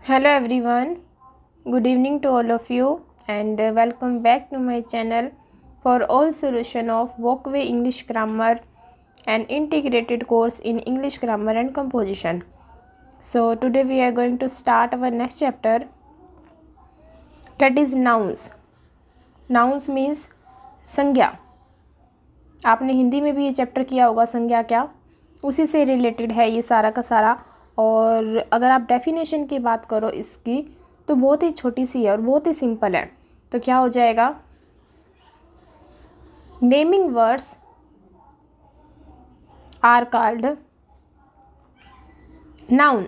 Hello everyone, good evening to all of you and welcome back to my channel for all solution of Walkway English Grammar and integrated course in English Grammar and Composition. So today we are going to start our next chapter, that is nouns. Nouns means संज्ञा. आपने हिंदी में भी ये chapter किया होगा, संज्ञा क्या, उसी से रिलेटेड है ये सारा का सारा. और अगर आप डेफिनेशन की बात करो इसकी तो बहुत ही छोटी सी है और बहुत ही सिंपल है. तो क्या हो जाएगा, naming words are called noun.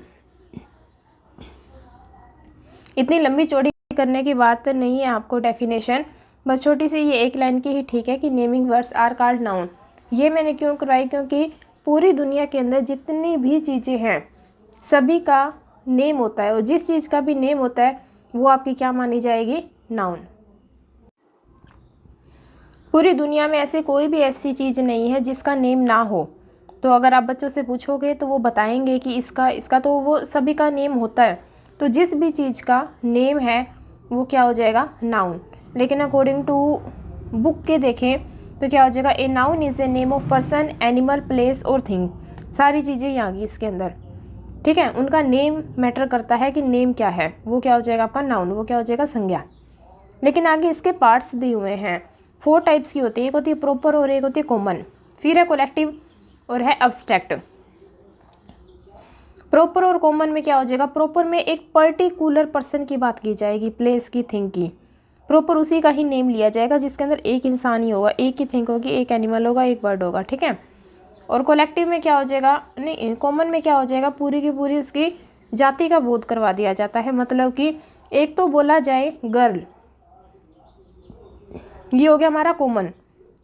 इतनी लंबी चौड़ी करने की बात नहीं है आपको डेफिनेशन, बस छोटी सी ये एक लाइन की ही ठीक है कि naming words are called noun. ये मैंने क्यों करवाई, क्योंकि पूरी दुनिया के अंदर जितनी भी चीज़ें हैं सभी का नेम होता है और जिस चीज़ का भी नेम होता है वो आपकी क्या मानी जाएगी, नाउन. पूरी दुनिया में ऐसी कोई भी ऐसी चीज़ नहीं है जिसका नेम ना हो. तो अगर आप बच्चों से पूछोगे तो वो बताएंगे कि इसका तो वो सभी का नेम होता है. तो जिस भी चीज़ का नेम है वो क्या हो जाएगा, नाउन. लेकिन अकॉर्डिंग टू बुक के देखें तो क्या हो जाएगा, a noun is a name of person, animal, place और थिंग. सारी चीज़ें यहाँ की इसके अंदर, ठीक है, उनका नेम मैटर करता है कि नेम क्या है, वो क्या हो जाएगा आपका नाउन, वो क्या हो जाएगा संज्ञा. लेकिन आगे इसके पार्ट्स दिए हुए हैं. 4 टाइप्स की होती है, एक होती है प्रॉपर और एक होती है कॉमन, फिर है कलेक्टिव और है अब्स्ट्रैक्ट. प्रॉपर और कॉमन में क्या हो जाएगा, प्रॉपर में एक पर्टिकुलर पर्सन की बात की जाएगी, प्लेस की, थिंग की. प्रॉपर उसी का ही नेम लिया जाएगा जिसके अंदर एक इंसान ही होगा, एक ही थिंग होगी, एक एनिमल होगा, एक बर्ड होगा, ठीक है. और कलेक्टिव में क्या हो जाएगा, नहीं कॉमन में क्या हो जाएगा, पूरी की पूरी उसकी जाति का बोध करवा दिया जाता है. मतलब कि एक तो बोला जाए गर्ल, ये हो गया हमारा कॉमन,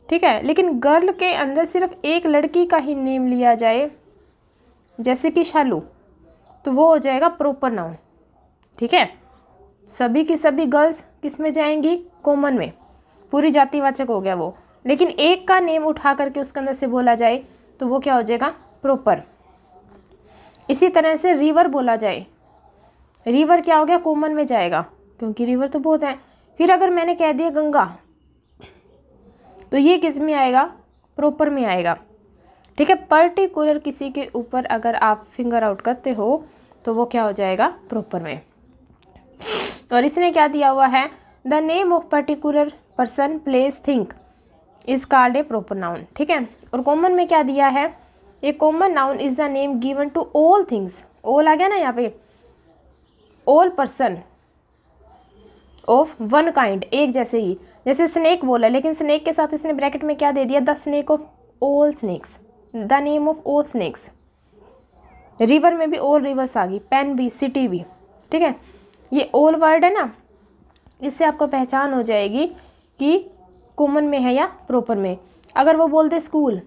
ठीक है. लेकिन गर्ल के अंदर सिर्फ एक लड़की का ही नेम लिया जाए, जैसे कि शालू, तो वो हो जाएगा प्रॉपर नाउन, ठीक है. सभी की सभी गर्ल्स किस में जाएंगी, कॉमन में, पूरी जातिवाचक हो गया वो. लेकिन एक का नेम उठा करके उसके अंदर से बोला जाए तो वो क्या हो जाएगा, प्रॉपर. इसी तरह से रिवर बोला जाए, रिवर क्या हो गया, कॉमन में जाएगा, क्योंकि रिवर तो बहुत है. फिर अगर मैंने कह दिया गंगा तो ये किस में आएगा, प्रॉपर में आएगा, ठीक है. पर्टिकुलर किसी के ऊपर अगर आप फिंगर आउट करते हो तो वो क्या हो जाएगा, प्रॉपर में. और इसने क्या दिया हुआ है, the name of particular person, place, thing is called a proper noun, ठीक है. और कॉमन में क्या दिया है, a common noun is the name given to all things. All आ गया ना यहाँ पे, all person of one kind, एक जैसे ही. जैसे स्नेक बोला, लेकिन स्नेक के साथ इसने ब्रैकेट में क्या दे दिया, the snake of all snakes, the name of all snakes. River में भी ऑल रिवर्स आ गई, पेन भी, सिटी भी, ठीक है. ये ऑल वर्ड है ना, इससे आपको पहचान हो जाएगी कि कॉमन में है या प्रॉपर में. अगर वो बोलते स्कूल,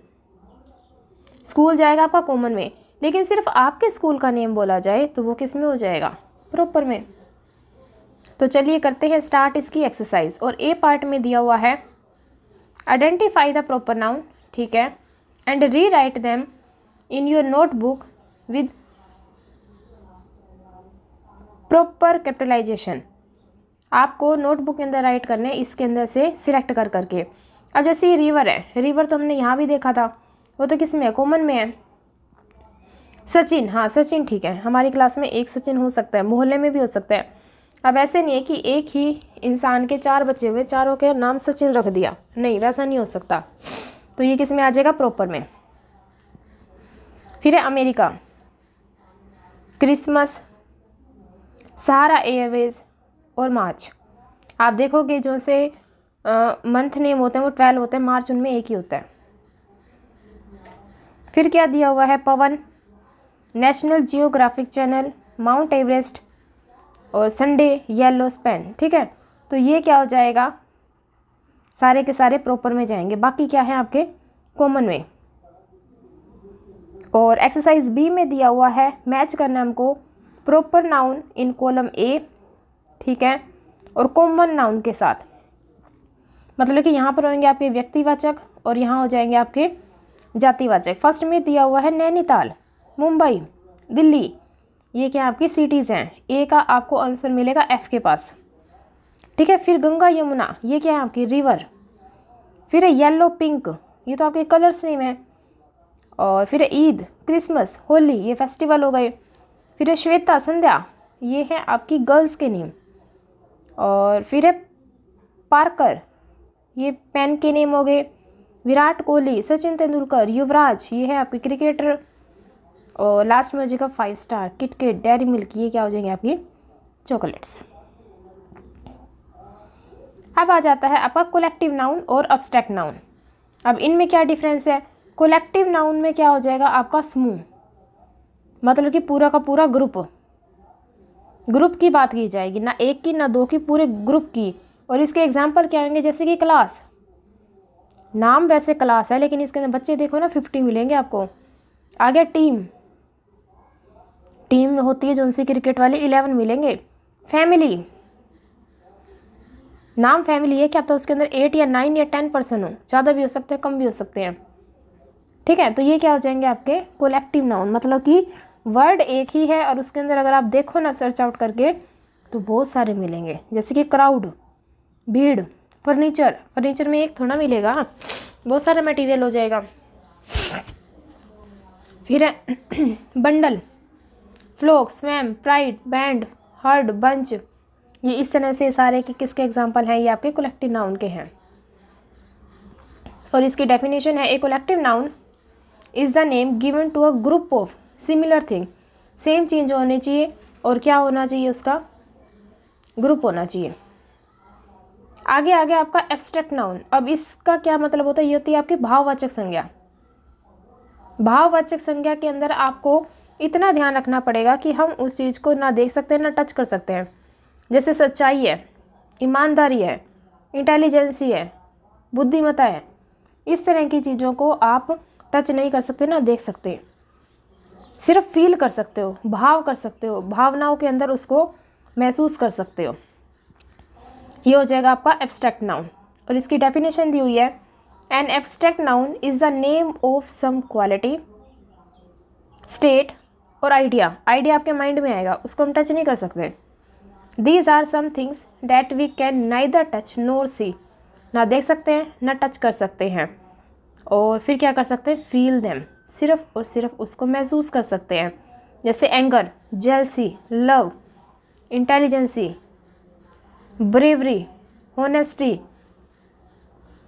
स्कूल जाएगा आपका कॉमन में, लेकिन सिर्फ आपके स्कूल का नेम बोला जाए तो वो किस में हो जाएगा, प्रॉपर में. तो चलिए करते हैं स्टार्ट इसकी एक्सरसाइज. और ए पार्ट में दिया हुआ है, आइडेंटिफाई द प्रॉपर नाउन, ठीक है, and rewrite them in your notebook with proper capitalisation. आपको नोटबुक के अंदर राइट करने, इसके अंदर से सिलेक्ट कर करके. अब जैसे ये रिवर है, रिवर तो हमने यहाँ भी देखा था, वो तो किस में है, कॉमन में है. सचिन, हाँ सचिन ठीक है, हमारी क्लास में एक सचिन हो सकता है, मोहल्ले में भी हो सकता है. अब ऐसे नहीं है कि एक ही इंसान के 4 बच्चे हुए, चारों के नाम सचिन रख दिया, नहीं वैसा नहीं हो सकता. तो ये किस में आ जाएगा, प्रॉपर में. फिर है अमेरिका, क्रिसमस, सहारा एयरवेज और मार्च. आप देखोगे जो से मंथ नेम होते हैं वो 12 होते हैं, मार्च उनमें एक ही होता है. फिर क्या दिया हुआ है, Pawan, National Geographic channel, Mount Everest और संडे, येलो स्पेन, ठीक है. तो ये क्या हो जाएगा, सारे के सारे प्रॉपर में जाएंगे, बाकी क्या है आपके कॉमन में. और एक्सरसाइज बी में दिया हुआ है, मैच करना हमको proper noun in column A, ठीक है, और कॉमन नाउन के साथ. मतलब कि यहाँ पर होंगे आपके व्यक्तिवाचक और यहाँ हो जाएंगे आपके जातिवाचक. फर्स्ट में दिया हुआ है नैनीताल, मुंबई, दिल्ली, ये क्या आपकी सिटीज़ हैं, ए का आपको आंसर मिलेगा एफ के पास। ठीक है, फिर गंगा यमुना, ये क्या है आपकी रिवर। फिर है येलो पिंक, ये तो आपके कलर्स नेम है। और फिर है ईद, क्रिसमस, होली, ये फेस्टिवल हो गए। फिर है श्वेता, संध्या, ये है आपकी गर्ल्स के नेम। और फिर है पार्कर, ये पेन के नेम हो गए। विराट कोहली, सचिन तेंदुलकर, युवराज, ये है आपके क्रिकेटर। और लास्ट में हो जाएगा 5 स्टार, किटकैट, डेयरी मिल्क, ये क्या हो जाएंगे आपकी चॉकलेट्स। अब आ जाता है आपका कोलेक्टिव नाउन और अब्स्ट्रैक्ट नाउन। अब इनमें क्या डिफरेंस है? कोलेक्टिव नाउन में क्या हो जाएगा आपका समूह, मतलब कि पूरा का पूरा ग्रुप की बात की जाएगी, ना एक की ना दो की, पूरे ग्रुप की। और इसके एग्जाम्पल क्या होंगे? जैसे कि क्लास, नाम वैसे क्लास है लेकिन इसके अंदर बच्चे देखो ना 50 मिलेंगे आपको। आगे टीम होती है जो उनसे क्रिकेट वाली 11 मिलेंगे। फैमिली, नाम फैमिली है, क्या तो उसके अंदर 8 या 9 या 10 पर्सन हो, ज़्यादा भी हो सकते हैं कम भी हो सकते हैं। ठीक है, तो ये क्या हो जाएंगे आपके कोलेक्टिव नाउन, मतलब कि वर्ड एक ही है और उसके अंदर अगर आप देखो ना सर्च आउट करके तो बहुत सारे मिलेंगे। जैसे कि क्राउड, भीड़, फर्नीचर में एक थोड़ा मिलेगा, बहुत सारा मटेरियल हो जाएगा। फिर है bundle, flock, swarm, pride, band, herd, bunch, ये इस तरह से सारे के किसके एग्जाम्पल हैं? ये आपके कोलेक्टिव नाउन के हैं। और इसकी डेफिनेशन है, a collective noun is the name given to a group of similar thing, same चीज़ होनी चाहिए और क्या होना चाहिए? उसका ग्रुप होना चाहिए। आगे आपका एब्स्ट्रैक्ट नाउन। अब इसका क्या मतलब होता है? ये होती है आपकी भाववाचक संज्ञा। भाववाचक संज्ञा के अंदर आपको इतना ध्यान रखना पड़ेगा कि हम उस चीज़ को ना देख सकते हैं ना टच कर सकते हैं। जैसे सच्चाई है, ईमानदारी है, इंटेलिजेंसी है, बुद्धिमत्ता है, इस तरह की चीज़ों को आप टच नहीं कर सकते ना देख सकते, सिर्फ फील कर सकते हो, भाव कर सकते हो, भावनाओं के अंदर उसको महसूस कर सकते हो। ये हो जाएगा आपका एब्स्ट्रैक्ट नाउन। और इसकी डेफिनेशन दी हुई है, an abstract noun is the name of some quality, state और आइडिया आपके माइंड में आएगा, उसको हम टच नहीं कर सकते। These are some things that we can neither touch nor see, ना देख सकते हैं ना टच कर सकते हैं। और फिर क्या कर सकते हैं? फील देम, सिर्फ और सिर्फ उसको महसूस कर सकते हैं। जैसे anger, jealousy, love, intelligence, bravery, honesty,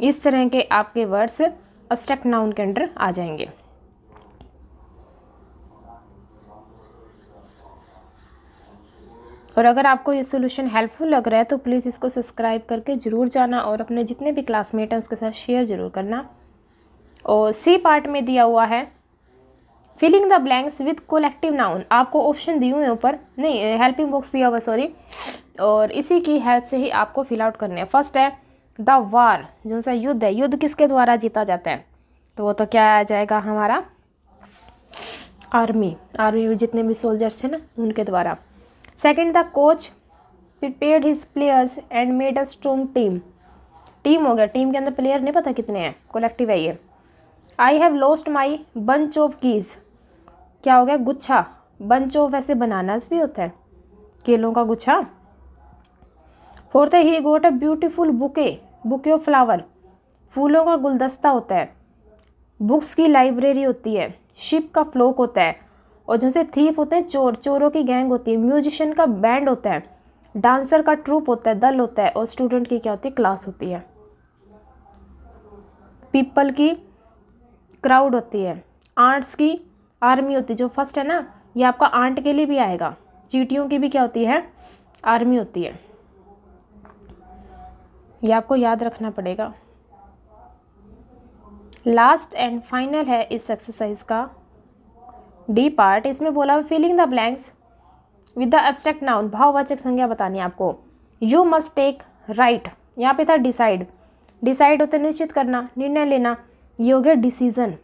इस तरह के आपके वर्ड्स एब्स्ट्रैक्ट नाउन के अंडर आ जाएंगे। और अगर आपको ये सोल्यूशन हेल्पफुल लग रहा है तो प्लीज़ इसको सब्सक्राइब करके ज़रूर जाना और अपने जितने भी क्लासमेट हैं उसके साथ शेयर ज़रूर करना। और सी पार्ट में दिया हुआ है filling the blanks with collective noun. आपको ऑप्शन दिए हुए हैं ऊपर, नहीं हेल्पिंग बॉक्स दिया हुआ सॉरी, और इसी की हेल्प से ही आपको फिल आउट करने हैं। फर्स्ट है द वार, जो सा युद्ध है, युद्ध किसके द्वारा जीता जाता है? तो वो तो क्या आ जाएगा हमारा आर्मी में जितने भी सोल्जर्स हैं ना उनके द्वारा। Second the coach prepared his players and made a strong team हो गया, टीम के अंदर प्लेयर नहीं पता कितने हैं, कोलेक्टिव है ये। I have lost my bunch of keys, क्या हो गया? गुच्छा, बंच ऑफ वैसे बनानास भी होता है, केलों का गुच्छा। फोर्थ है he got a beautiful bouquet of flower, फूलों का गुलदस्ता होता है। बुक्स की लाइब्रेरी होती है, शिप का फ्लोक होता है, और जैसे थीफ होते हैं चोरों की गैंग होती है, म्यूजिशियन का बैंड होता है, डांसर का ट्रूप होता है, दल होता है, और स्टूडेंट की क्या होती है? क्लास होती है। पीपल की क्राउड होती है, आंट्स की आर्मी होती है, जो फर्स्ट है ना ये आपका आंट के लिए भी आएगा। चींटियों की भी क्या होती है? आर्मी होती है। ये आपको याद रखना पड़ेगा। लास्ट एंड फाइनल है इस एक्सरसाइज का डी पार्ट। इसमें बोला filling the blanks with the abstract noun, भाववाचक संज्ञा बतानी है आपको। यू मस्ट टेक राइट, यहाँ पे था डिसाइड होता है निश्चित करना, निर्णय लेना, ये हो गया डिसीजन।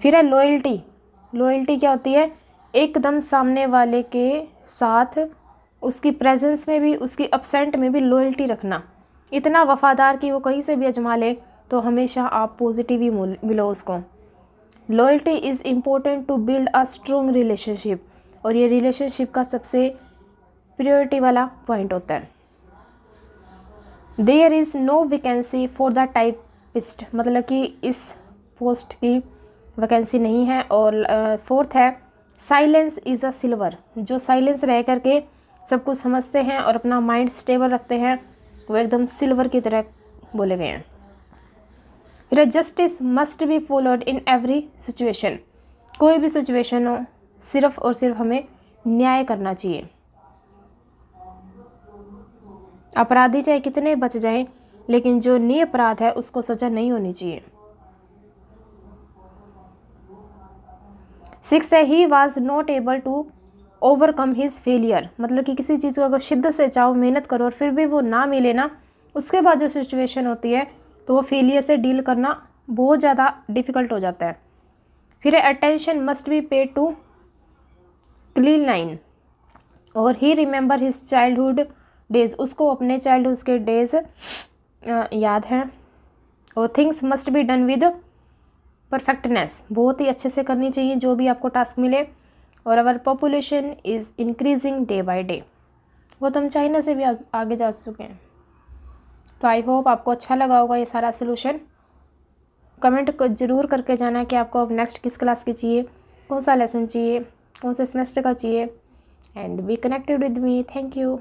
फिर है लॉयल्टी क्या होती है? एकदम सामने वाले के साथ उसकी प्रेजेंस में भी उसकी अब्सेंट में भी लॉयल्टी रखना, इतना वफादार कि वो कहीं से भी अजमा ले तो हमेशा आप पॉजिटिव ही मिलो उसको। Loyalty is important to build a strong relationship, और ये रिलेशनशिप का सबसे प्रायोरिटी वाला पॉइंट होता है। There is no vacancy for the typist, मतलब कि इस पोस्ट की वैकेंसी नहीं है। और फोर्थ है साइलेंस इज़ अ सिल्वर, जो साइलेंस रह करके सब कुछ समझते हैं और अपना माइंड स्टेबल रखते हैं, वो एकदम सिल्वर की तरह बोले गए हैं। फिर justice must be followed in every situation, कोई भी सिचुएशन हो सिर्फ और सिर्फ हमें न्याय करना चाहिए। अपराधी चाहे कितने बच जाएं, लेकिन जो निरपराध है उसको सजा नहीं होनी चाहिए। 6 है he was not able to overcome his failure, मतलब कि किसी चीज़ को अगर शिद्दत से चाहो, मेहनत करो और फिर भी वो ना मिले ना, उसके बाद जो सिचुएशन होती है तो वो फेलियर से डील करना बहुत ज़्यादा डिफ़िकल्ट हो जाता है। फिर attention must be paid to clean line, और he remember his childhood days, उसको अपने चाइल्डहुड के डेज याद हैं। और things must be done with perfectness, बहुत ही अच्छे से करनी चाहिए जो भी आपको टास्क मिले। और our population is increasing day by day, वो तो हम चाइना से भी आगे जा चुके हैं। तो आई होप आपको अच्छा लगा होगा ये सारा सोल्यूशन। कमेंट को ज़रूर करके जाना कि आपको अब नेक्स्ट किस क्लास की चाहिए, कौन सा लेसन चाहिए, कौन से सेमेस्टर का चाहिए। And be connected with me. Thank you.